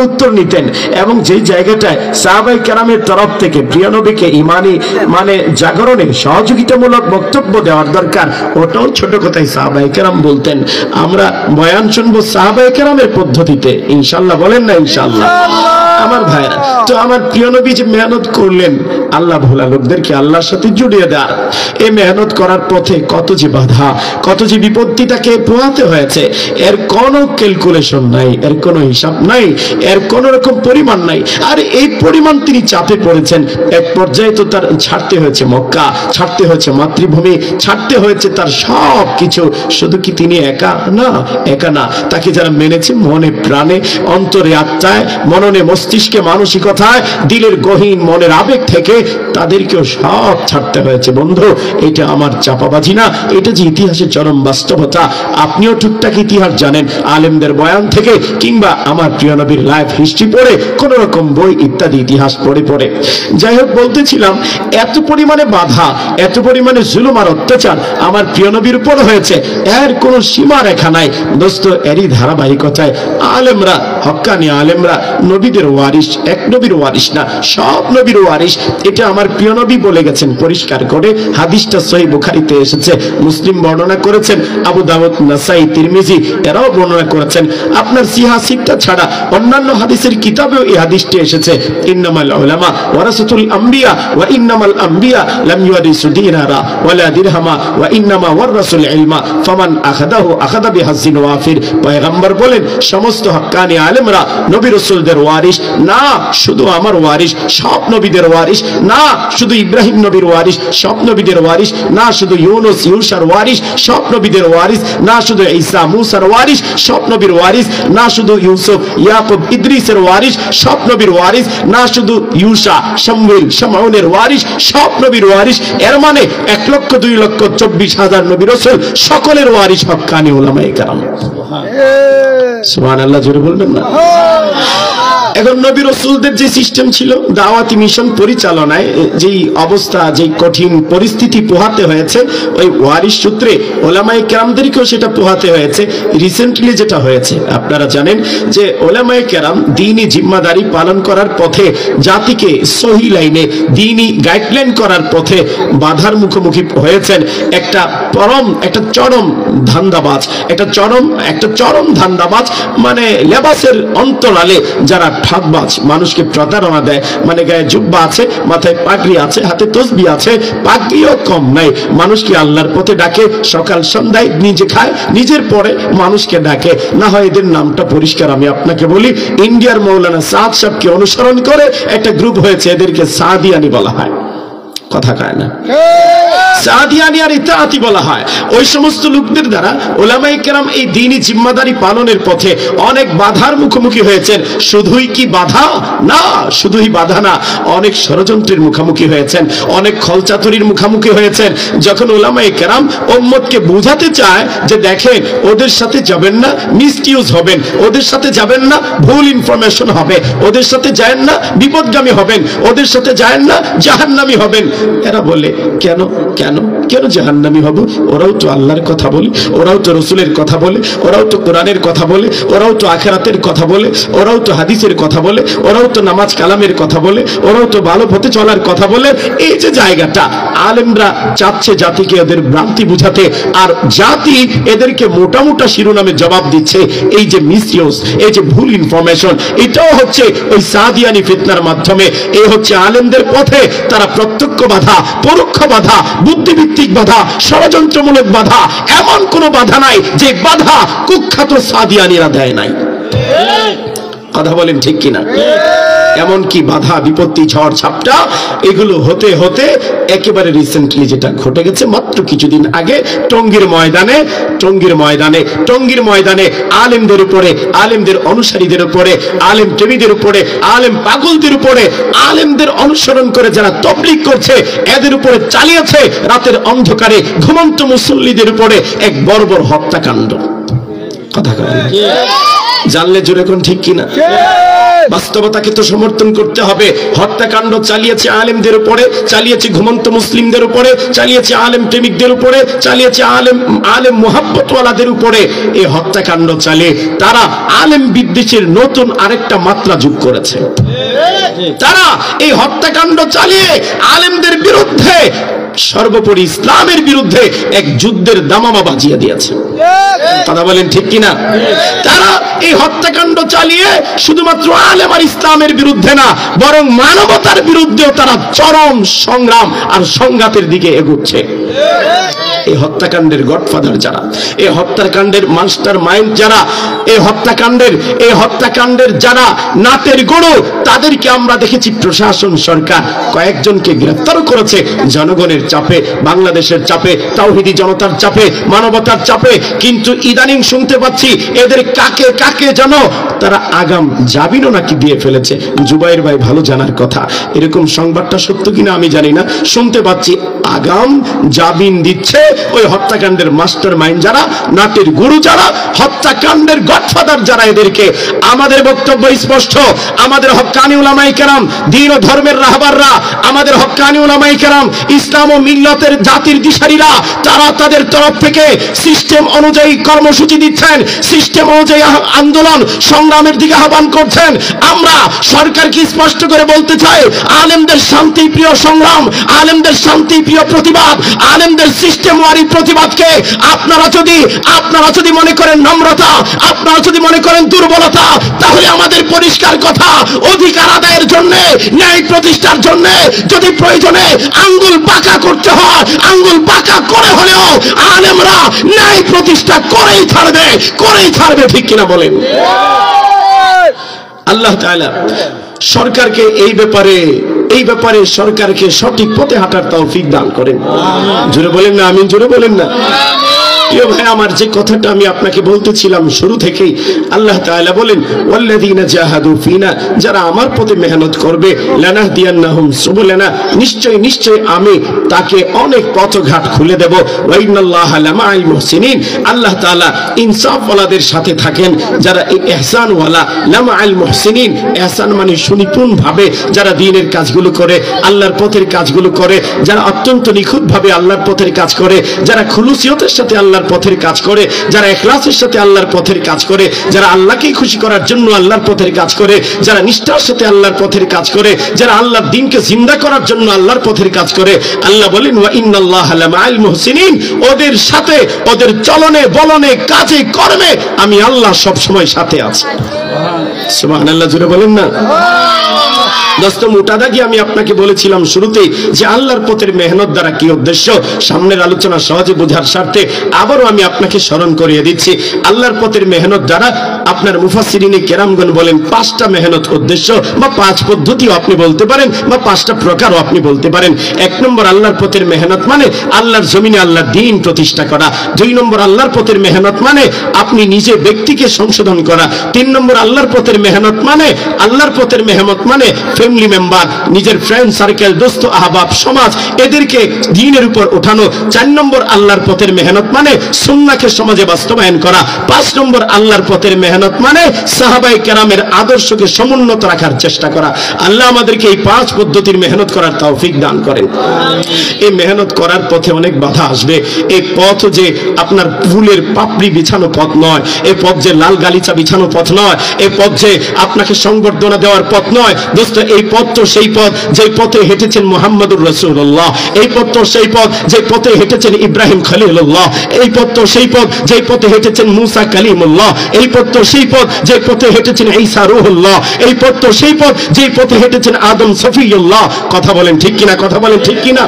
উত্তর নিতেন এবং যে জায়গাটায় সাহাবায়ে কেরামের তরফ থেকে প্রিয় নবীকে ইমানি মানে জাগরণে সহযোগিতামূলক বক্তব্য দেওয়ার দরকার, ওটাও ছোট কথায় সাহাবায়ে কেরাম বলতেন। আমরা বয়ান শুনবো সাহাবায়ে কেরামের পদ্ধতিতে, ইনশাআল্লাহ বলেন না ইনশাআল্লাহ আমার ভাইরা। তো আমার প্রিয় নবী যে মেহনত করলেন আল্লাহ ভোলা লোকদেরকে আল্লাহর সাথে জুড়িয়ে দেয়া, এই মেহনত করার পথে কত যে বাধা, কত যে বিপত্তি তাকে পোহাতে হয়েছে, এর কোনো ক্যালকুলেশন নাই, এর কোনো হিসাব নাই, এর কোন রকম পরিমাণ নাই। আর এই পরিমাণ তিনি চাপে পড়েছেন, এক পর্যায়ে তো তার ছাড়তে হয়েছে মক্কা, ছাড়তে হয়েছে মাতৃভূমি, ছাড়তে হয়েছে তার সব কিছু। শুধু কি তিনি একা না, একা না, তাকে যারা মেনেছে মনে প্রাণে অন্তরে আত্মায় মননে মস্তিষ্কে মানসিকতায় দিলের গহীন মনের আবেগ থেকে তাদেরকেও সব ছাড়তে হয়েছে। বন্ধু, এটা আমার চাপাবাজি না, এটা যে ইতিহাসের চরম বাস্তবতা। আপনিও টুকটাক ইতিহাস জানেন আলেমদের বয়ান থেকে কিংবা আমার প্রিয় নবীর লাইফ হিস্ট্রি পড়ে, কোন রকম বই ইত্যাদি ইতিহাস পড়ে পড়ে। যাই হোক, বলতেছিলাম এত পরিমাণে বাধা, এত পরিমাণে জুলুম আর অত্যাচার আমার প্রিয় নবীর উপর হয়েছে, এর কোনো সীমা রেখা নাই। দোস্ত, এরই ধারাবাহিকতায় আলেমরা, হক্কানি আলেমরা নবীদের ওয়ারিস, এক নবীর ওয়ারিস না, সব নবীর ওয়ারিস। এটা আমার প্রিয় নবী বলে গেছেন পরিষ্কার করে। হাদিসটা সহিহ বুখারীতে এসেছে, মুসলিম বর্ণনা করেছেন, আবু দাউদ, নাসাই, তিরমিজি এরাও বর্ণনা করেছেন। আপনার সিহা সিত্তা ছাড়া অন্যান্য হাদিসের কিতাবেও এই হাদিসটি এসেছে, ইন্নামাল উলামা ওয়ারাসাতুল আম্বিয়া ওয়া ইন্নামাল আম্বিয়া লাম ইউরিসু দিনারা ওয়ালা দিরহামা ওয়া ইন্নামা ওয়ারাসুল ইলমা ফামান আখাযাহু আখাযা বিহাজ্জিন ওয়াফির। পয়গম্বর বলেন, সমস্ত হক্কানি আলেমরা নবী রাসূলদের ওয়ারিস না, শুধু আমার ওয়ারিস, সব নবীদের ওয়ারিস না, শুধু ইব্রাহিম নবীর ওয়ারিস, সব নবীদের ওয়ারিস না, শুধু ইউনুস ইউশার ওয়ারিস, সব নবীদের ওয়ারিস না, শুধু ঈসা মুসার ওয়ারিস, সব নবীর ওয়ারিস না, শুধু ইউসুফ ইয়াকুব ইদ্রিসের ওয়ারিস, সব নবীর ওয়ারিস না, শুধু ইউশা শামউয়েল শামউনের ওয়ারিস, সব নবীর ওয়ারিস। এর মানে 1,02,24,000 নবী রাসূল সকলের ওয়ারিস হক্কানি উলামায়ে কেরাম। সুবহানাল্লাহ, জোরে বলবেন না? এখন নবী রাসূলদের যে সিস্টেম ছিল দাওয়াতি মিশন পরিচালনায়, যেই অবস্থা, যেই কঠিন পরিস্থিতি পোহাতে হয়েছে, ওই ওয়ারিস সূত্রে ওলামায়ে কেরামদেরকেও সেটা পোহাতে হয়েছে। রিসেন্টলি যেটা হয়েছে আপনারা জানেন যে ওলামায়ে কেরাম দ্বীনি জিম্মাদারি পালন করার পথে, জাতিকে সহি লাইনে দ্বীনি গাইডলাইন করার পথে বাধার মুখোমুখি হয়েছেন। একটা চরম ধান্দাবাজ, একটা চরম ধান্দাবাজ, মানে লেবাসের অন্তরালে যারা ঠকবাজ, মানুষকে প্রতারণা দেয়। মানে গায়ে জুব্বা আছে, মাথায় পাগড়ি আছে, হাতে তসবিহ আছে, পাগড়িও কম নাই, মানুষকে আল্লাহর পথে ডাকে, সকাল সন্ধ্যায় নিজে খায়, নিজের পরে মানুষকে ডাকে। না হয় এদের নামটা পরিষ্কার আমি আপনাকে বলি, ইন্ডিয়ার মৌলানা সাদ সাহেবকে অনুসরণ করে একটা গ্রুপ হয়েছে, এদেরকে সাদিয়ানি বলা হয়। কথা কয় না, সাদিয়ানি আর ইতাআতি বলা হয়। ওই সমস্ত লোকদের দ্বারা ওলামায়ে কেরাম এই দ্বীনি জিম্মাদারি পালনের পথে অনেক বাধার মুখোমুখি হয়েছেন। শুধুই কি বাধা না, শুধুই বাধা না, অনেক ষড়যন্ত্রের মুখোমুখি হয়েছেন, অনেক খলচাতুরির মুখোমুখি হয়েছেন। যখন ওলামায়ে কেরাম উম্মতকে বোঝাতে চায় যে দেখেন ওদের সাথে যাবেন না, মিসইউজ হবেন, ওদের সাথে যাবেন না, ভুল ইনফরমেশন হবে, ওদের সাথে যায়েন না, বিপদগামী হবেন, ওদের সাথে যায়েন না, জাহান্নামী হবেন। এরা বলে কেন কেন কেন জাহান্নামী হব? ওরাও তো আল্লাহর কথা বলে, ওরাও তো রসুলের কথা বলে, ওরাও তো কোরআনের কথা বলে, ওরাও তো আখিরাতের কথা বলে, ওরাও তো হাদিসের কথা বলে, ওরাও তো নামাজ কালামের কথা বলে, ওরাও তো ভালো পথে চলার কথা বলে। এই যে জায়গাটা আলেমরা চাচ্ছে জাতিকে এদের ভ্রান্তি বুঝাতে, আর জাতি এদেরকে মোটা মোটা শিরোনামে জবাব দিচ্ছে। এই যে মিসইউজ, এই যে ভুল ইনফরমেশন, এটাও হচ্ছে ওই সাদিয়ানি ফিতনার মাধ্যমে। এই হচ্ছে আলেমদের পথে তারা প্রত্যক্ষ বাধা, পরোক্ষ বাধা, বুদ্ধিভিত্তিক বাধা, ষড়যন্ত্রমূলক বাধা, এমন কোন বাধা নাই যে বাধা কুখ্যাত সাদিয়ানিরা দেয় নাই। কথা বলেন ঠিক কিনা? এমনকি বাধা, বিপত্তি, ঝড় ঝাপটা এগুলো হতে হতে একেবারে রিসেন্টলি যেটা ঘটে গেছে মাত্র কিছুদিন আগে টঙ্গীর ময়দানে আলেমদের উপরে, আলেমদের অনুসারীদের উপরে, আলেম প্রেমীদের উপরে, আলেম পাগলদের উপরে, আলেমদের অনুসরণ করে যারা তবলিগ করছে এদের উপরে চালিয়েছে রাতের অন্ধকারে ঘুমন্ত মুসল্লিদের উপরে এক বর্বর হত্যাকাণ্ড। কথা কয় জানলে জোরে কোন ঠিক কিনা? বাস্তবতাকে তো সমর্থন করতে হবে। হত্যাকাণ্ড চালিয়েছে আলেমদের উপরে, চালিয়েছে ঘুমন্ত মুসলিমদের উপরে, চালিয়েছে আলেম প্রেমিকদের উপরে, চালিয়েছে আলেম মুহাব্বতওয়ালাদের উপরে। এই হত্যাকাণ্ড চালিয়ে তারা আলেম বিদ্বেষের নতুন আরেকটা মাত্রা যোগ করেছে। তারা এই হত্যাকাণ্ড চালিয়ে আলেমদের বিরুদ্ধে, সর্বোপরি ইসলামের বিরুদ্ধে এক যুদ্ধের দামামা বাজিয়ে দিয়েছে। কথা বলেন ঠিক কিনা? তারা এই হত্যাকাণ্ড চালিয়ে শুধুমাত্র আলেম আর ইসলামের বিরুদ্ধে না, বরং মানবতার বিরুদ্ধেও তারা চরম সংগ্রাম আর সংঘাতের দিকে এগোচ্ছে। এই হত্যাকাণ্ডের গডফাদার যারা, এই হত্যাকাণ্ডের মাস্টার মাইন্ড যারা, এই হত্যাকাণ্ডের যারা নাটের গরু, তাদেরকে আমরা দেখেছি প্রশাসন, সরকার কয়েকজনকে গ্রেফতারও করেছে জনগণের চাপে, বাংলাদেশের চাপে, তাওহীদি জনতার চাপে, মানবতার চাপে। কিন্তু ইদানিং শুনতে পাচ্ছি এদের কাকে কাকে যেন তারা আগাম জামিনও নাকি দিয়ে ফেলেছে। জুবাইর ভাই ভালো জানার কথা, এরকম সংবাদটা সত্য কিনা আমি জানি না, শুনতে পাচ্ছি আগাম জামিন দিচ্ছে ওই হত্যাকাণ্ডের মাস্টার মাইন্ড যারা, নাটের গুরু যারা, হত্যাকাণ্ডের গডফাদার যারা। এদেরকে আমাদের বক্তব্য স্পষ্ট, আমাদের হক্কানি উলামায়ে কেরাম, দ্বীন ও ধর্মের রাহবাররা, আমাদের হক্কানি উলামায়ে কেরাম, ইসলাম ও মিল্লাতের জাতির দিশারীরা, তারা তাদের তরফ থেকে সিস্টেম অনুযায়ী কর্মসূচি দিচ্ছেন, সিস্টেম অনুযায়ী আন্দোলন সংগ্রামের দিকে আহ্বান করছেন। আমরা সরকারকে স্পষ্ট করে বলতে চাই, আলেমদের শান্তিপ্রিয় সংগ্রাম, আলেমদের শান্তিপ্রিয় প্রতিবাদ, আলেমদের সিস্টেম ওয়ারি প্রতিবাদকে আপনারা যদি মনে করেন নম্রতা, আপনারা যদি মনে করেন দুর্বলতা, তাহলে আমাদের পরিষ্কার কথা, অধিকার আদায়ের জন্য, ন্যায় প্রতিষ্ঠার জন্য যদি প্রয়োজনে আঙ্গুল বাঁকা করতে হয়, আঙ্গুল বাঁকা করে হলেও আলেমরা ন্যায় প্রতিষ্ঠা করেই ছাড়বে। ঠিক কিনা বলেন? আল্লাহ তাআলা সরকারকে এই ব্যাপারে সরকারকে সঠিক পথে হাঁটার তৌফিক দান করেন। জোরে বলেন না আমিন, জোরে বলেন না। প্রিয় ভাই আমার, যে কথাটা আমি আপনাকে বলতেছিলাম শুরু থেকেই, আল্লাহ তাআলা বলেন ওয়াল্লাযীনা জাহাদু ফিনা, যারা আমার পথে মেহনত করবে, লানাহদিয়ান্নাহুম সুবুলানা, নিশ্চয় আমি তাকে অনেক পথঘাট খুলে দেব। ওয়া ইন্নাল্লাহা লামাআল মুহসিনিন, আল্লাহ তাআলা ইনসাফওয়ালাদের সাথে থাকেন, যারা ইহসান ওয়ালা, লামাআল মুহসিনিন, ইহসান মানে সুনিপুণ ভাবে যারা দ্বীনের কাজগুলো করে, আল্লাহর পথের কাজগুলো করে, যারা অত্যন্ত নিখুঁত ভাবে আল্লাহর পথের কাজ করে, যারা খুলুসিয়তের সাথে আল্লাহর পথের কাজ করে, যারা ইখলাসের সাথে আল্লাহর পথের কাজ করে, যারা আল্লাহকে খুশি করার জন্য আল্লাহর পথের কাজ করে, যারা নিষ্ঠার সাথে আল্লাহর পথের কাজ করে, যারা আল্লাহর দ্বীনকে জিন্দা করার জন্য আল্লাহর পথের কাজ করে, আল্লাহ বলেন ওয়া ইন্নাল্লাহা লামাআল মুহসিনিন, ওদের সাথে, ওদের চলনে বলনে কাজে কর্মে আমি আল্লাহ সব সময় সাথে আছি। সুবহানাল্লাহ, জোরে বলেন না। দোস্ত, মোটা দাগে আমি আপনাকে বলেছিলাম শুরুতেই যে আল্লাহর পথের মেহনত দ্বারা কি উদ্দেশ্য, সামনের আলোচনা সহজে বোঝার স্বার্থে আবারও আমি আপনাকে স্মরণ করিয়ে দিচ্ছি। আল্লাহর পথের মেহনত দ্বারা আপনার মুফাসসিরিনে কেরামগণ বলেন 5টা মেহনত উদ্দেশ্য, বা 5 পদ্ধতিও আপনি বলতে পারেন, বা 5টা প্রকারও আপনি বলতে পারেন। 1 নম্বর, আল্লাহর পথের মেহনত মানে আল্লাহর জমিনে আল্লাহর দ্বীন প্রতিষ্ঠা করা। 2 নম্বর, আল্লাহর পথের মেহনত মানে আপনি নিজে ব্যক্তিকে সংশোধন করা। 3 নম্বর, আল্লাহর পথের মেহনত মানে ফ্যামিলি মেম্বার, নিজের ফ্রেন্ড সার্কেল, দোস্ত আহবাব, সমাজ, এদেরকে দ্বীনের উপর ওঠানো। 4 নম্বর, আল্লাহর পথের মেহনত মানে সুন্নাহকে সমাজে বাস্তবায়ন করা। 5 নম্বর, আল্লাহর পথের মেহনত মানে সাহাবায়ে কেরামের আদর্শকে সমুন্নত রাখার চেষ্টা করা। আল্লাহ আমাদেরকে এই 5 পদ্ধতির মেহনত করার তৌফিক দান করেন। এই মেহনত করার পথে অনেক বাধা আসবে। এই পথ যে আপনার ফুলের পাপড়ি বিছানো পথ নয়, এই পথ যে লাল গালিচা বিছানো পথ নয়, এই পথ যে আপনাকে সংবর্ধনা দেওয়ার পথ নয়। দোস্ত, এই পথ তো সেই পথ যে পথে হেঁটেছেন মুহাম্মদুর রাসূলুল্লাহ, এই পথ তো সেই পথ যে পথে হেঁটেছেন ইব্রাহিম খলিলুল্লাহ, এই পথ তো সেই পথ যে পথে হেঁটেছেন মুসা কালিমুল্লাহ, এই পথ তো সেই পথ যে পথে হেঁটেছেন ঈসা রূহুল্লাহ, এই পথ তো সেই পথ যে পথে হেঁটেছেন আদম সফিউল্লাহ। কথা বলেন ঠিক কিনা, কথা বলেন ঠিক কিনা।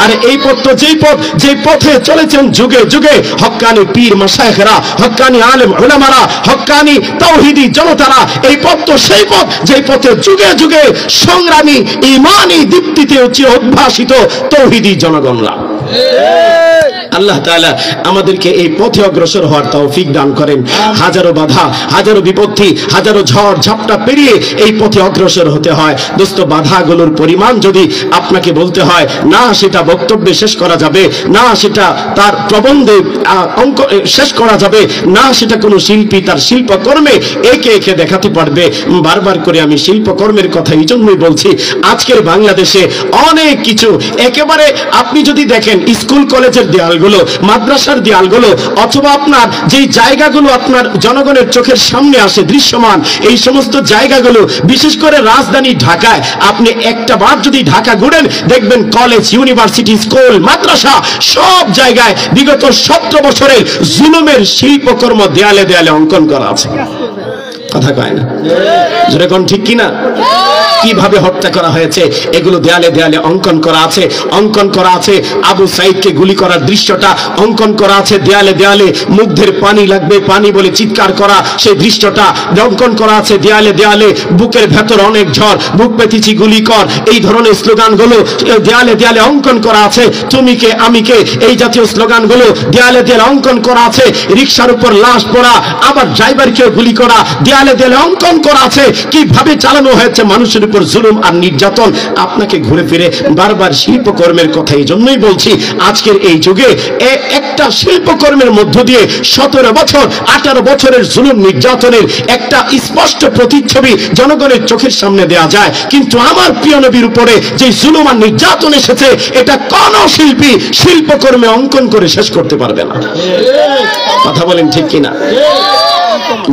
আর এই পথ তো যেই পথ যে পথে চলেছেন যুগে যুগে হক্কানি পীর মাশায়েখরা, হক্কানি আলেম উলামারা, হক্কানি তাওহীদি জনতারা। এই পথ তো সেই পথ যে পথে যুগে যুগে সংগ্রামী ইমানি দীপ্তিতে উদ্ভাসিত তাওহীদি জনগণরা। আল্লাহ তাআলা আমাদেরকে এই পথে অগ্রসর হওয়ার তৌফিক দান করেন। হাজারো বাধা, হাজারো বিপত্তি, হাজারো ঝড় ঝাপটা পেরিয়ে এই পথে অগ্রসর হতে হয়। দোস্ত, বাধাগুলোর পরিমাণ যদি আপনাকে বলতে হয়, না সেটা বক্তব্যে শেষ করা যাবে, না সেটা তার প্রবন্ধে অঙ্ক শেষ করা যাবে, না সেটা কোনো শিল্পী তার শিল্পকর্মে একে একে দেখাতে পারবে। বারবার করে আমি শিল্পকর্মের কথা এই জন্যই বলছি, আজকের বাংলাদেশে অনেক কিছু একেবারে আপনি যদি দেখেন স্কুল কলেজের দেয়ালগুলো, মাদ্রাসার দেয়ালগুলো, অথবা আপনার যেই জায়গাগুলো আপনার জনগণের চোখের সামনে আসে দৃশ্যমান, এই সমস্ত জায়গাগুলো বিশেষ করে রাজধানী ঢাকায় আপনি একটা বার যদি ঢাকা ঘুরেন দেখবেন কলেজ, ইউনিভার্সিটি, স্কুল, মাদ্রাসা সব জায়গায় বিগত 17 বছরের জুলুমের শিল্পকর্ম দেয়ালে দেয়ালে অঙ্কন করা আছে। কথা কয় না, যেরকম ঠিক কিনা? কিভাবে হত্যা করা হয়েছে এগুলো দেয়ালে দেয়ালে অঙ্কন করা আছে। অঙ্কন করা আছে আবু সাইদকে গুলি করার দৃশ্যটা, অঙ্কন করা আছে দেয়ালে দেয়ালে মুগ্ধের পানি লাগবে, পানি বলে চিৎকার করা সেই দৃশ্যটা অঙ্কন করা আছে দেয়ালে দেয়ালে। বুকের ভেতর অনেক ঝড়, বুক পেতেছি গুলি কর, এই ধরনের স্লোগানগুলো দেয়ালে দেয়ালে অঙ্কন করা আছে। তুমি কে আমি কে, এই জাতীয় স্লোগানগুলো দেয়ালে দেয়ালে অঙ্কন করা আছে। রিকশার উপর লাশ পড়া, আবার ড্রাইভারকে গুলি করা দেয়ালে দেয়ালে অঙ্কন করা আছে। কিভাবে চালানো হয়েছে মানুষের উপর জুলুম আর নির্যাতন। আপনাকে ঘুরে ফিরে বারবার শিল্পকর্মের কথা এই জন্যই বলছি, আজকের এই যুগে একটা শিল্পকর্মের মধ্য দিয়ে 17 বছর 18 বছরের জুলুম নির্যাতনের একটা স্পষ্ট প্রতিচ্ছবি জনগণের চোখের সামনে দেয়া যায়। কিন্তু আমার প্রিয় নবীর উপরে যে জুলুম আর নির্যাতন এসেছে, এটা কোন শিল্পী শিল্পকর্মে অঙ্কন করে শেষ করতে পারবে না। কথা বলেন ঠিক কিনা?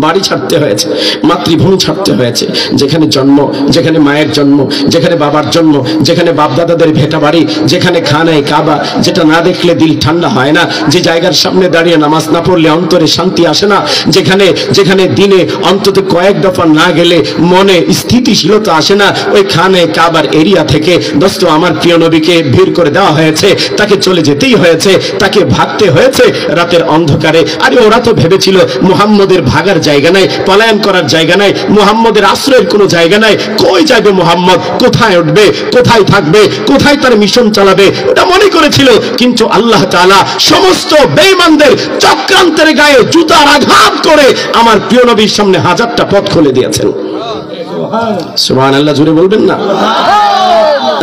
বাড়ি ছাড়তে হয়েছে, মাতৃভূমি ছাড়তে হয়েছে, যেখানে জন্ম, যেখানে মায়ের জন্ম, যেখানে বাবার জন্ম, যেখানে বাপদাদাদের ভেটা বাড়ি, যেখানে খানায় কাবা, যেটা না দেখলে দিল ঠান্ডা হয় না, যে জায়গার সামনে দাঁড়িয়ে নামাজ না পড়লে অন্তরে শান্তি আসে না, যেখানে যেখানে দিনে অন্তত কয়েক দফা না গেলে মনে স্থিতিশীলতা আসে না, ওই খানায় কাবার এরিয়া থেকে দোস্ত আমার প্রিয় নবীকে বের করে দেওয়া হয়েছে। তাকে চলে যেতেই হয়েছে, তাকে ভাগতে হয়েছে রাতের অন্ধকারে। আরে ওরা তো ভেবেছিল মুহাম্মদের ভাগার জায়গা নাই, পলায়ন করার জায়গা নাই, মুহাম্মদের আশ্রয়ের কোনো জায়গা নাই। কই যাবে মুহাম্মদ, কোথায় উঠবে, কোথায় থাকবে, কোথায় তার মিশন চালাবে, ওটা মনে করেছিল। কিন্তু আল্লাহ তাআলা সমস্ত বেঈমানদের চক্রান্তের গায়ে জুতার আঘাত করে আমার প্রিয় নবীর সামনে হাজারটা পথ খুলে দিয়েছেন। সুবহানাল্লাহ, জোরে বলবেন না?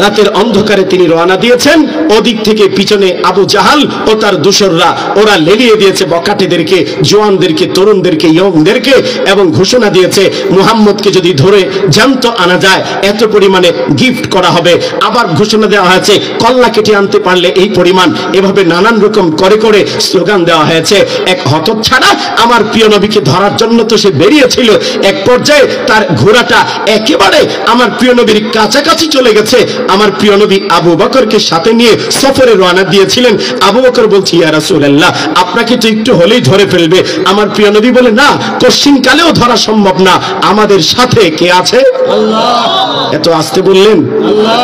রাতের অন্ধকারে তিনি রওনা দিয়েছেন। ওদিক থেকে পিছনে আবু জাহাল ও তার দূষররা ওরা লেলিয়ে দিয়েছে বকাটেদেরকে, জওয়ানদেরকে, তরুণদেরকে, ইয়ংদেরকে, এবং ঘোষণা দিয়েছে মুহাম্মদকে যদি ধরে জ্যান্ত আনা যায় এত পরিমাণে গিফট করা হবে। আবার ঘোষণা দেওয়া হয়েছে কল্লা কেটে আনতে পারলে এই পরিমাণ। এভাবে নানান রকম করে করে স্লোগান দেওয়া হয়েছে। এক হতচ্ছাড়া আমার প্রিয় নবীকে ধরার জন্য তো সে বেরিয়েছিল, এক পর্যায়ে তার ঘোড়াটা একেবারে আমার প্রিয় নবীর কাছাকাছি চলে গেছে। আমার প্রিয় নবী আবু বকরকে সাথে নিয়ে সফরে রওনা দিয়েছিলেন। আবু বকর বলছে, ইয়া রাসূলুল্লাহ, আপনাকে তো একটু হলেই ধরে ফেলবে। আমার প্রিয় নবী বলে, না, কোশ্চিন কালেও ধরা সম্ভব না, আমাদের সাথে কে আছে? আল্লাহ। এত আস্তে বললেন? আল্লাহ।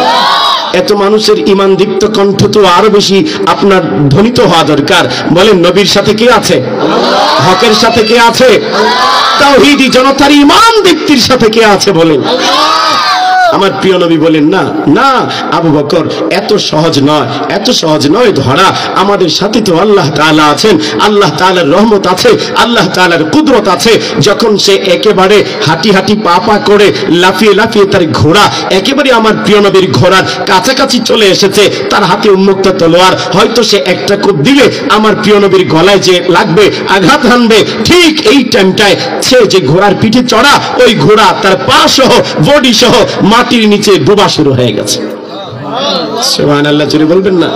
এত মানুষের ইমান দীপ্ত কণ্ঠ তো আরো বেশি আপনার ধ্বনিত হওয়া দরকার। বলেন, নবীর সাথে কে আছে? আল্লাহ। হকের সাথে কে আছে? আল্লাহ। তাওহীদি জনতার ইমান দীপ্তির সাথে কে আছে? বলেন, আল্লাহ। আমার প্রিয় নবী বলেন, না না আবু বকর, এত সহজ নয়, এত সহজ নয় ধরা। আমাদের সাথে তো আল্লাহ তাআলা আছেন, আল্লাহ তাআলার রহমত আছে, আল্লাহ তাআলার কুদরত আছে। যখন সে একেবারে হাঁটি হাঁটি পা পা করে লাফিয়ে লাফিয়ে তার ঘোড়া একেবারে আমার প্রিয় নবীর ঘোড়ার কাছাকাছি চলে এসেছে, তার হাতে উন্মুক্ত তলোয়ার, হয়তো সে একটা কোপ দিলে আমার প্রিয় নবীর গলায় যে লাগবে, আঘাত হানবে, ঠিক এই টাইমটায় সে যে ঘোড়ার পিঠে চড়া, ওই ঘোড়া তার পা সহ বডি সহ মাটির নিচে ডোবা শুরু হয়ে গেছে। সুবহানাল্লাহ, জোরে বলবেন না?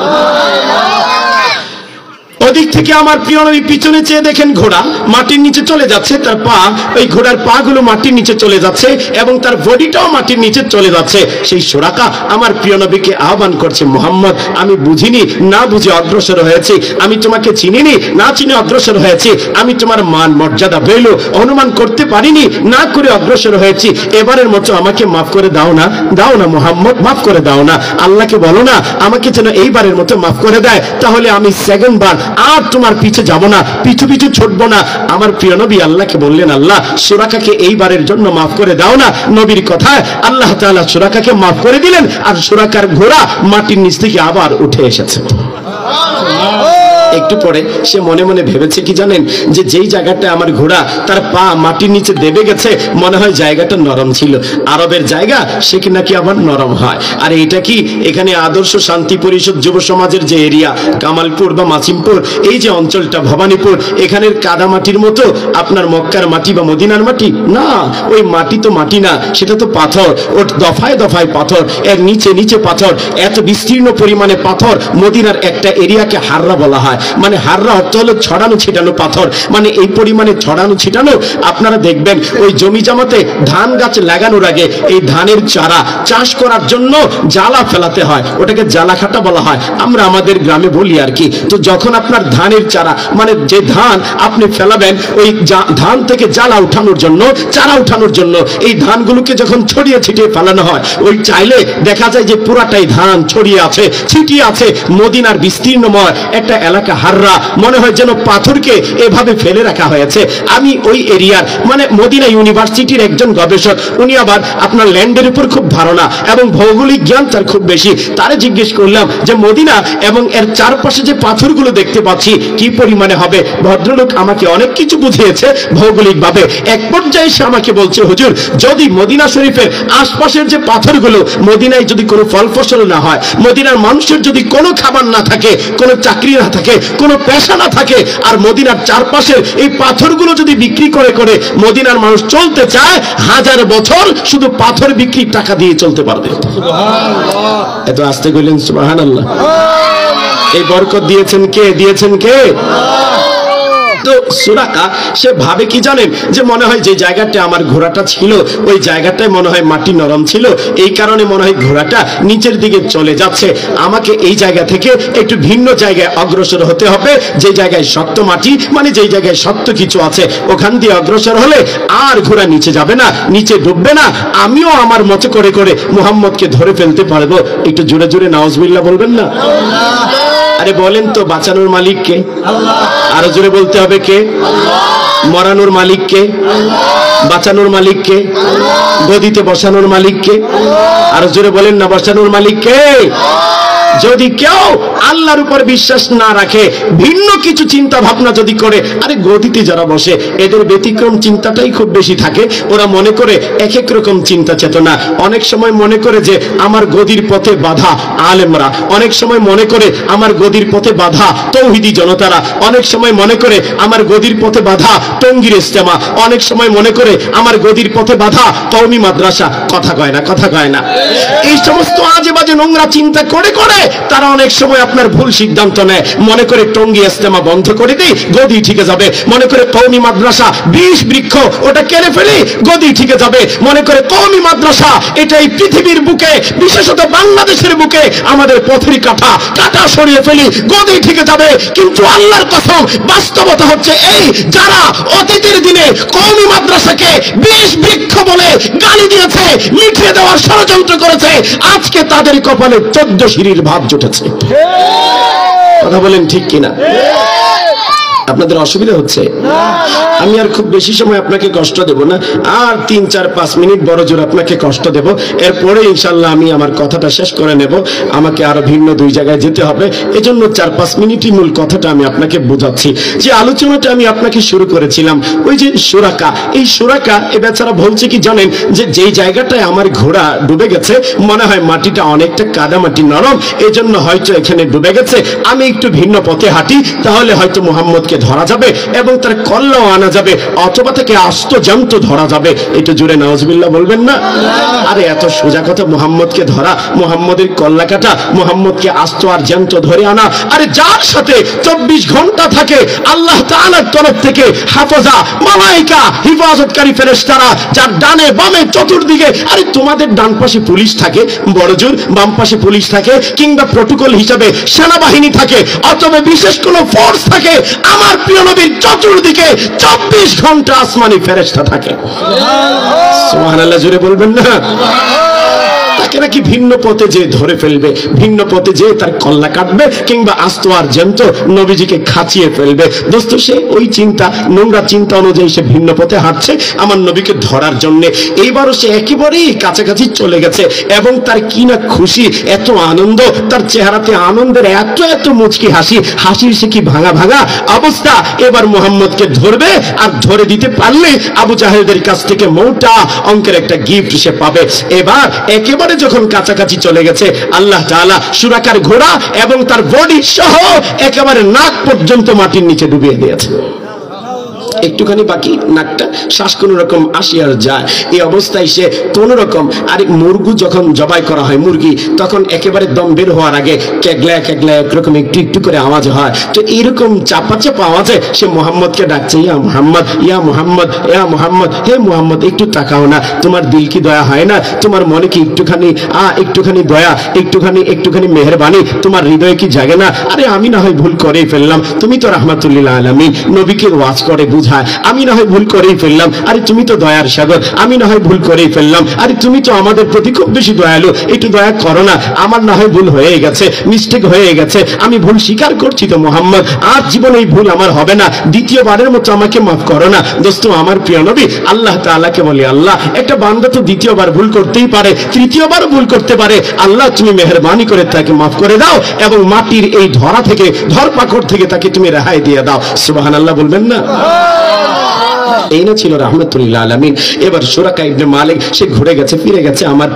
ওদিক থেকে আমার প্রিয় নবী পিছনে চেয়ে দেখেন ঘোড়া মাটির নিচে চলে যাচ্ছে, তার পা, ওই ঘোড়ার পা গুলো মাটির নিচে চলে যাচ্ছে এবং তার বডিটাও মাটির নিচে চলে যাচ্ছে। সেই সুরাকা আমার প্রিয় নবীকে আহ্বান করছে, মুহাম্মদ, আমি বুঝিনি, না বুঝে অগ্রসর হয়েছি, আমি তোমাকে চিনিনি, না চিনে অগ্রসর হয়েছি, আমি তোমার মান মর্যাদা ভ্যালু অনুমান করতে পারিনি, না করে অগ্রসর হয়েছি, এবারের মতো আমাকে মাফ করে দাও না, দাও না মুহাম্মদ, মাফ করে দাও না। আল্লাহকে বলো না আমাকে যেন এইবারের মতো মাফ করে দেয়, তাহলে আমি সেকেন্ড বার আর তোমার পিছে যাব না, পিছু পিছু ছুটবো না। আমার প্রিয় নবী আল্লাহকে বললেন, আল্লাহ, সুরাকাকে এইবারের জন্য মাফ করে দাও না। নবীর কথায় আল্লাহ তাআলা সুরাকাকে মাফ করে দিলেন, আর সুরাকার ঘোড়া মাটির নিচ থেকে আবার উঠে এসেছে। একটু পরে সে মনে মনে ভেবেছে কি জানেন, যে যেই জায়গাটা আমার ঘোড়া তার পা মাটির নিচে দেবে গেছে, মনে হয় জায়গাটা নরম ছিল। আরবের জায়গা সে কি নাকি আবার নরম হয়। আর এটা কি এখানে আদর্শ শান্তি পরিষদ যুব সমাজের যে এরিয়া কামালপুর বা মাসিমপুর, এই যে অঞ্চলটা ভবানীপুর, এখানের কাদা মাটির মতো আপনার মক্কার মাটি বা মদিনার মাটি না। ওই মাটি তো মাটি না, সেটা তো পাথর। ওর দফায় দফায় পাথর, এর নিচে নিচে পাথর, এত বিস্তীর্ণ পরিমাণে পাথর। মদিনার একটা এরিয়াকে হাররা বলা হয়, মানে হাররা অর্থ হলো ছড়ানো ছিটানো পাথর। মানে এই পরিমাণে ছড়ানো ছিটানো, আপনারা দেখবেন ওই জমি জামাতে ধান গাছ লাগানোর আগে এই ধানের চারা চাষ করার জন্য জ্বালা ফেলাতে হয়, ওটাকে জ্বালা খাটা বলা হয়, আমরা আমাদের গ্রামে বলি আর কি। তো যখন আপনার ধানের চারা, মানে যে ধান আপনি ফেলাবেন, ওই ধান থেকে জ্বালা উঠানোর জন্য, চারা উঠানোর জন্য এই ধানগুলোকে যখন ছড়িয়ে ছিটিয়ে ফেলানো হয়, ওই চাইলে দেখা যায় যে পুরাটাই ধান ছড়িয়ে আছে, ছিটিয়ে আছে। মদিনার বিস্তীর্ণময় একটা এলাকা হাররা, মনে হয় যেন পাথরকে এভাবে ফেলে রাখা হয়েছে। আমি ওই এরিয়ার, মানে মদিনা ইউনিভার্সিটির একজন গবেষক, উনি আবার আপনার ল্যান্ডের উপর খুব ধারণা এবং ভৌগোলিক জ্ঞান তার খুব বেশি। তারে জিজ্ঞেস করলাম যে মদিনা এবং এর চারপাশে যে পাথরগুলো দেখতে পাচ্ছি কি পরিমাণে হবে। ভদ্রলোক আমাকে অনেক কিছু বুঝিয়েছে ভৌগোলিক ভাবে। এক পর্যায়ে সে আমাকে বলছে, হুজুর, যদি মদিনা শরীফের আশপাশের যে পাথরগুলো, মদিনায় যদি কোনো ফল ফসল না হয়, মদিনার মানুষের যদি কোনো খাবার না থাকে, কোনো চাকরি না থাকে, কোনো পেশা না থাকে, আর মদিনার চারপাশের এই পাথরগুলো যদি বিক্রি করে করে মদিনার মানুষ চলতে চায়, 1000 বছর শুধু পাথর বিক্রি টাকা দিয়ে চলতে পারবে। এত আস্তে কইলেন সুবহানাল্লাহ। এই বরকত দিয়েছেন কে? দিয়েছেন কে? তো সুরাকা সে ভাবে কি জানেন, যে মনে হয় যে জায়গাটা আমার ঘোড়াটা ছিল, ওই জায়গাটায় মনে হয় মাটি নরম ছিল, এই কারণে মনে হয় ঘোড়াটা নিচের দিকে চলে যাচ্ছে। আমাকে এই জায়গা থেকে একটু ভিন্ন জায়গায় অগ্রসর হতে হবে, যে জায়গায় শক্ত মাটি, মানে যেই জায়গায় শক্ত কিছু আছে, ওখান দিয়ে অগ্রসর হলে আর ঘোড়া নিচে যাবে না, নিচে ডুববে না, আমিও আমার মতো করে করে মুহাম্মদকে ধরে ফেলতে পারবো। একটু জোরে জোরে নাউজুবিল্লাহ বলবেন না? আরে বলেন তো, বাঁচানোর মালিক কে? আরো জোরে বলতে হবে কে? মরানোর মালিক কে? বাঁচানোর মালিক কে? গদিতে বসানোর মালিক কে? আরো জোরে বলেন না, বসানোর মালিক কে? যদি কেউ আল্লাহর উপর বিশ্বাস না রাখে, ভিন্ন কিছু চিন্তা ভাবনা যদি করে, আরে গদিতে যারা বসে এদের ব্যতিক্রম চিন্তাটাই খুব বেশি থাকে। ওরা মনে করে এক এক রকম চিন্তা চেতনা। অনেক সময় মনে করে যে আমার গদির পথে বাধা আলেমরা, অনেক সময় মনে করে আমার গদির পথে বাধা তৌহিদি জনতারা, অনেক সময় মনে করে আমার গদির পথে বাধা টঙ্গীর ইস্তেমা, অনেক সময় মনে করে আমার গদির পথে বাধা কওমি মাদ্রাসা। কথা কয় না, কথা কয় না। এই সমস্ত আজে বাজে নোংরা চিন্তা করে করে তারা অনেক সময় আপনার ভুল সিদ্ধান্ত নেয়। মনে করে টঙ্গী ইস্তেমা বন্ধ করে দিই, গদি ঠিকে যাবে। মনে করে কওমি মাদ্রাসা 20 বৃক্ষ ওটা কেড়ে ফেলি, গদি ঠিকে যাবে। মনে করে কওমি মাদ্রাসা এটা এই পৃথিবীর বুকে, বিশেষত বাংলাদেশের বুকে আমাদের পথের কাটা সরিয়ে ফেলি, গদি ঠিকে যাবে। কিন্তু আল্লাহর কসম, বাস্তবতা হচ্ছে এই, যারা অতীতের দিনে কওমি মাদ্রাসাকে 20 বৃক্ষ বলে গালি দিয়েছে, মিটিয়ে দেওয়ার ষড়যন্ত্র করেছে, আজকে তাদের কপালে 14 সিঁড়ির ভাব জুটেছে। কথা বলেন ঠিক কিনা? আপনাদের অসুবিধা হচ্ছে? আমি আর খুব বেশি সময় আপনাকে কষ্ট দেব না, আর 3-4-5 মিনিট বড় জোর আপনাকে কষ্ট দেব। এরপরে ইনশাল্লাহ আমি আমার কথাটা শেষ করে নেব। আমাকে আরো ভিন্ন 2 জায়গায় যেতে হবে, এজন্য 4-5 মিনিটই মূল কথাটা আমি আপনাকে বোঝাচ্ছি। যে আলোচনাটা আমি আপনাকে শুরু করেছিলাম, ওই যে সুরাকা, এই সুরাকা এ বেচারা বলছে কি জানেন, যে যেই জায়গাটায় আমার ঘোড়া ডুবে গেছে, মনে হয় মাটিটা অনেকটা কাদা মাটি, নরম, এজন্য হয়তো এখানে ডুবে গেছে। আমি একটু ভিন্ন পথে হাঁটি, তাহলে হয়তো মুহাম্মদকে ধরা যাবে এবং তার কল্লাও আনা যাবে, অথবা তাকে আস্ত জ্যান্ত ধরা যাবে। একটু জোরে নাউজুবিল্লাহ বলবেন না? আরে এত সোজা কথা, মুহাম্মদকে ধরা, মুহাম্মদের কল্লা কাটা, মুহাম্মদকে আস্ত আর জ্যান্ত ধরে আনা। আরে যার সাথে 24 ঘন্টা থাকে আল্লাহ তাআলার তরফ থেকে হাফেজা মালায়েকা, হিফাজতকারী ফেরেশতারা, যার ডানে বামে চতুর্দিকে, আরে তোমাদের ডান পাশে পুলিশ থাকে বড়জোর, বাম পাশে পুলিশ থাকে, কিংবা প্রটোকল হিসাবে সেনাবাহিনী থাকে, অথবা বিশেষ কোনো ফোর্স থাকে, আমার প্রিয় নবীর চতুর্দিকে 24 ঘন্টা আসমানি ফেরেশতা থাকে। সুবহানাল্লাহ জোরে বলবেন না? তাকে নাকি ভিন্ন পথে যে ধরে ফেলবে, ভিন্ন পথে যে তার কল্লা কাটবে কিংবা আস্ত আর জ্যান্ত নবীজিকে খাচিয়ে ফেলবে। দোস্ত সে ওই চিন্তা, নোংরা চিন্তা অনুযায়ী সে ভিন্ন পথে হাঁটছে আমার নবীকে ধরার জন্য। এইবারও সে একেবারেই কাছাকাছি চলে গেছে এবং তার কি না খুশি, এত আনন্দ, তার চেহারাতে আনন্দের এত এত মুচকি হাসি, হাসির সে কি ভাঙা ভাঙা অবস্থা। এবার মুহাম্মদকে ধরবে, আর ধরে দিতে পারলে আবু জাহেলদের কাছ থেকে মোটা অঙ্কের একটা গিফট সে পাবে। এবার একেবারে যখন কাছাকাছি চলে গেছে, আল্লাহ তাআলা সুরাকার ঘোড়া এবং তার বডি সহ একেবারে নাক পর্যন্ত মাটির নিচে ডুবিয়ে দিয়েছে। একটুখানি বাকি, নাকটা শ্বাস কোন রকম আসি আর যায়। এই অবস্থায় সে কোন রকম, আরে মুরগি যখন জবাই করা হয় মুরগি, তখন একেবারে দম বের হওয়ার আগে ক্যাগলা ক্যাগলা একরকম একটু একটু করে আওয়াজ হয়। তো এইরকম চাপা চাপা আওয়াজে সে মোহাম্মদকে ডাকছে, ইয়া মোহাম্মদ, ইয়া মোহাম্মদ, ইয়া মোহাম্মদ, হে মোহাম্মদ একটু তাকাও না, তোমার দিল কি দয়া হয় না, তোমার মনে কি একটুখানি দয়া, একটুখানি মেহেরবানি তোমার হৃদয়ে কি জাগে না? আরে আমি না হয় ভুল করেই ফেললাম, তুমি তো রাহমাতুল্লিল আলামিন, নবীকে ওয়াজ করে বুঝায়, আমি না হয় ভুল করেই ফেললাম, আরে তুমি তো দয়ার সাগর, আমি না হয় ভুল করেই ফেললাম, আরে তুমি তো আমাদের প্রতি খুব বেশি দয়ালু, একটু দয়া করো না, আমার না হয় ভুল হয়ে গেছে, মিস্টেক হয়ে গেছে, আমি ভুল স্বীকার করছি তো মোহাম্মদ, আর জীবনে এই ভুল আমার হবে না, দ্বিতীয়বারের মতো আমাকে মাফ করো না। দোস্ত আমার প্রিয় নবী আল্লাহ তাআলাকে বলে, আল্লাহ একটা বান্দা তো দ্বিতীয়বার ভুল করতেই পারে, তৃতীয়বারও ভুল করতে পারে, আল্লাহ তুমি মেহেরবানি করে তাকে মাফ করে দাও এবং মাটির এই ধরা থেকে, ধরপাকড় থেকে তাকে তুমি রেহাই দিয়ে দাও। সুবহানাল্লাহ বলবেন না? এই না ছিল রাহমাতুল্লিল আলামিন। এবার সুরাকা ইবনে মালিক সে ঘুরে গেছে, ফিরে গেছে আমার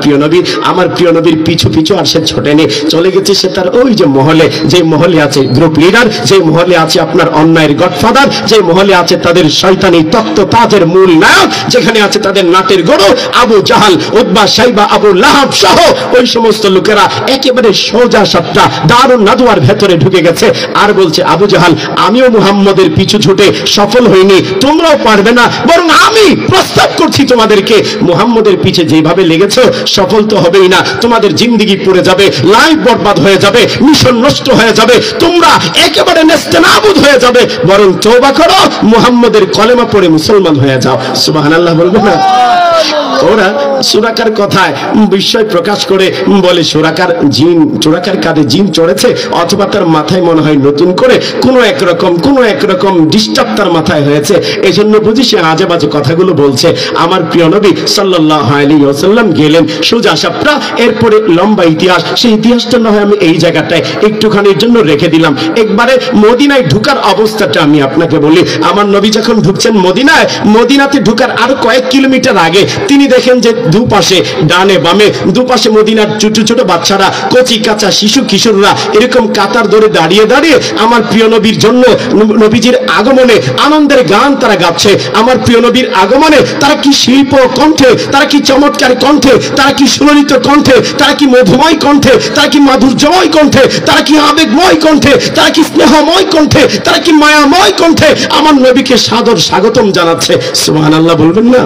প্রিয় নবীর পিছু পিছু, আর সে ছোটেনি, চলে গেছে সে তার ওই যে মহলে, যে মহলে আছে গ্রুপ লিডার, যে মহলে আছে আপনার অন্যায়ের গডফাদার, যে মহলে আছে তাদের শয়তানি তত্ত্ব তাজের মূল নায়ক, যেখানে আছে তাদের নাটের গরু আবু জাহাল, উতবা, সাইবা, আবু লাহাব সহ ওই সমস্ত লোকেরা একেবারে সোজা সাপটা দারুন নাদওয়ার ভেতরে ঢুকে গেছে। আর বলছে, আবু জাহাল আমিও মুহাম্মদের পিছু ছুটে সফল হইনি, তোমরাও পারবে না, বরং আমি প্রস্তাব করছি তোমাদেরকে, মুহাম্মদের পিছে যেভাবে লেগেছো সফল তো হবেই না, তোমাদের জিন্দেগি পুড়ে যাবে, লাইফ বরবাদ হয়ে যাবে, মিশন নষ্ট হয়ে যাবে, তোমরা একেবারে নেস্তেনাবুদ হয়ে যাবে, বরং তওবা করো, মুহাম্মদের কলেমা পড়ে মুসলমান হয়ে যাও। সুবহানাল্লাহ বলবো না? ওরা সুরাকার কথায় বিস্ময় প্রকাশ করে বলে, সুরাকার কাঁধে জিন চড়েছে, অথবা তার মাথায় মনে হয় নতুন করে কোনো একরকম ডিস্টার্ব তার মাথায় হয়েছে, এজন্য বুঝি সে আজে বাজে কথাগুলো বলছে। আমার প্রিয় নবী সাল্লাল্লাহু আলাইহি ওয়াসাল্লাম গেলেন সোজা সাপটা। এরপরে লম্বা ইতিহাস, সেই ইতিহাসটা না হয় আমি এই জায়গাটায় একটুখানির জন্য রেখে দিলাম। একবারে মদিনায় ঢুকার অবস্থাটা আমি আপনাকে বলি। আমার নবী যখন ঢুকছেন মদিনাতে ঢুকার আরো কয়েক কিলোমিটার আগে তিনি দেখেন যে দুপাশে, ডানে বামে দুপাশে মদিনার ছোট ছোট বাচ্চারা, কচি কাঁচা শিশু কিশোররা এরকম কাতার ধরে দাঁড়িয়ে দাঁড়িয়ে আমার প্রিয় নবীর জন্য, নবীজির আগমনে আনন্দের গান তারা গাচ্ছে। আমার প্রিয় নবীর আগমনে তারা কি শিল্প কণ্ঠে, তারা কি চমৎকার কণ্ঠে, তারা কি সুললিত কণ্ঠে, তারা কি মধুময় কণ্ঠে, তারা কি মাধুর্যময় কণ্ঠে, তারা কি আবেগময় কণ্ঠে, তারা কি স্নেহময় কণ্ঠে, তারা কি মায়াময় কণ্ঠে আমার নবীকে সাদর স্বাগতম জানাচ্ছে। সুবহানাল্লাহ বলবেন না?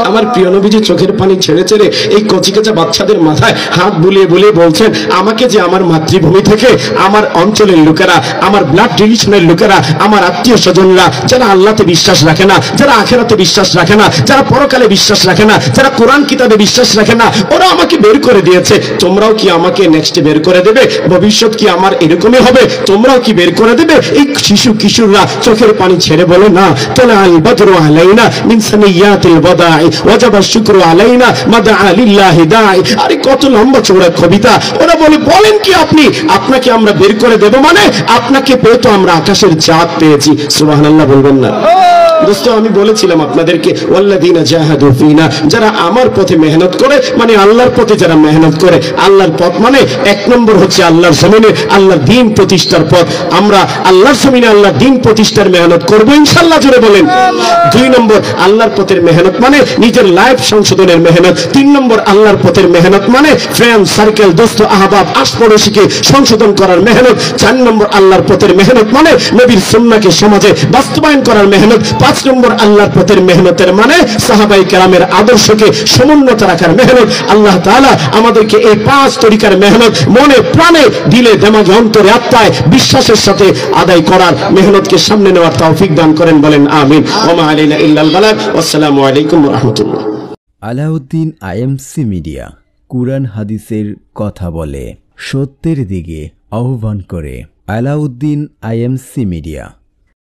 আমার প্রিয় নবীজি চোখের পানি ছেড়ে ছেড়ে এই কচিকাচা বাচ্চাদের মাথায় হাত বুলিয়ে বুলিয়ে বলছেন, আমাকে যে আমার মাতৃভূমি থেকে, আমার অঞ্চলের লোকেরা, আমার ব্লাড রিলেশনের লোকেরা, আমার আত্মীয় স্বজনরা যারা আল্লাহতে বিশ্বাস রাখে না, যারা আখিরাতে বিশ্বাস রাখে না, যারা পরকালে বিশ্বাস রাখে না, যারা কোরআন কিতাবে বিশ্বাস রাখে না, ওরা আমাকে বের করে দিয়েছে, তোমরাও কি আমাকে নেক্সট বের করে দেবে? ভবিষ্যৎ কি আমার এরকমই হবে? তোমরাও কি বের করে দেবে? এই শিশু কিশোররা চোখের পানি ছেড়ে বলে, না, তালা আল বদরু আলাইনা মিন সানিয়াতিল বদাই ওয়াজাবা শুকরু আলাইনা মাদা লিল্লাহি দাই। আরে কত লম্বা চওড়া কবিতা। ওরা বলেন কি আপনি, আপনাকে আমরা বের করে দেব মানে? আপনাকে পেয়ে তো আমরা আকাশের চাঁদ পেয়েছি। সুবহানাল্লাহ বলবেন না? দোস্ত আমি বলেছিলাম আপনাদেরকে, ওয়াল্লাযিনা জাহাদু ফিনা, যারা আমার পথে মেহনত করে, মানে আল্লাহর পথে যারা মেহনত করে, আল্লাহর পথ মানে এক নম্বর হচ্ছে আল্লাহর জমিনে আল্লাহর দ্বীন প্রতিষ্ঠার পথ। আমরা আল্লাহর জমিনে আল্লাহর দ্বীন প্রতিষ্ঠার মেহনত করব ইনশাআল্লাহ, জোরে বলেন। 2 নম্বর আল্লাহর পথের মেহনত মানে নিজের লাইফ সংশোধনের মেহনত। 3 নম্বর আল্লাহর পথের মেহনত মানে ফ্রেন্ড সার্কেল, দোস্ত আহবাব, আশপাড়শিকে সংশোধন করার মেহনত। 4 নম্বর আল্লাহর পথের মেহনত মানে নবীর সুন্নাহকে সমাজে বাস্তবায়ন করার মেহনত। 5 নম্বর আল্লাহর পথের মেহনতের মানে সাহাবায়ে কেরামের আদর্শকে সমুন্নত রাখার মেহনত। আল্লাহ তাআলা আমাদেরকে এই 5 তরিকার মেহনত মনে প্রাণে, দিলে দিমাগে, অন্তরে, আত্মায় বিশ্বাসের সাথে আদায় করার মেহনতকে সামনে নেওয়ার তৌফিক দান করেন, বলেন আমিন। ওয়া মা আলাইনা ইল্লাল বালাগ। আসসালামু আলাইকুম ওয়া রাহমাতুল্লাহ। আলাউদ্দিন আইএমসি মিডিয়া, কুরআন হাদিসের কথা বলে, সত্যের দিকে আহ্বান করে। Alauddin IMC media.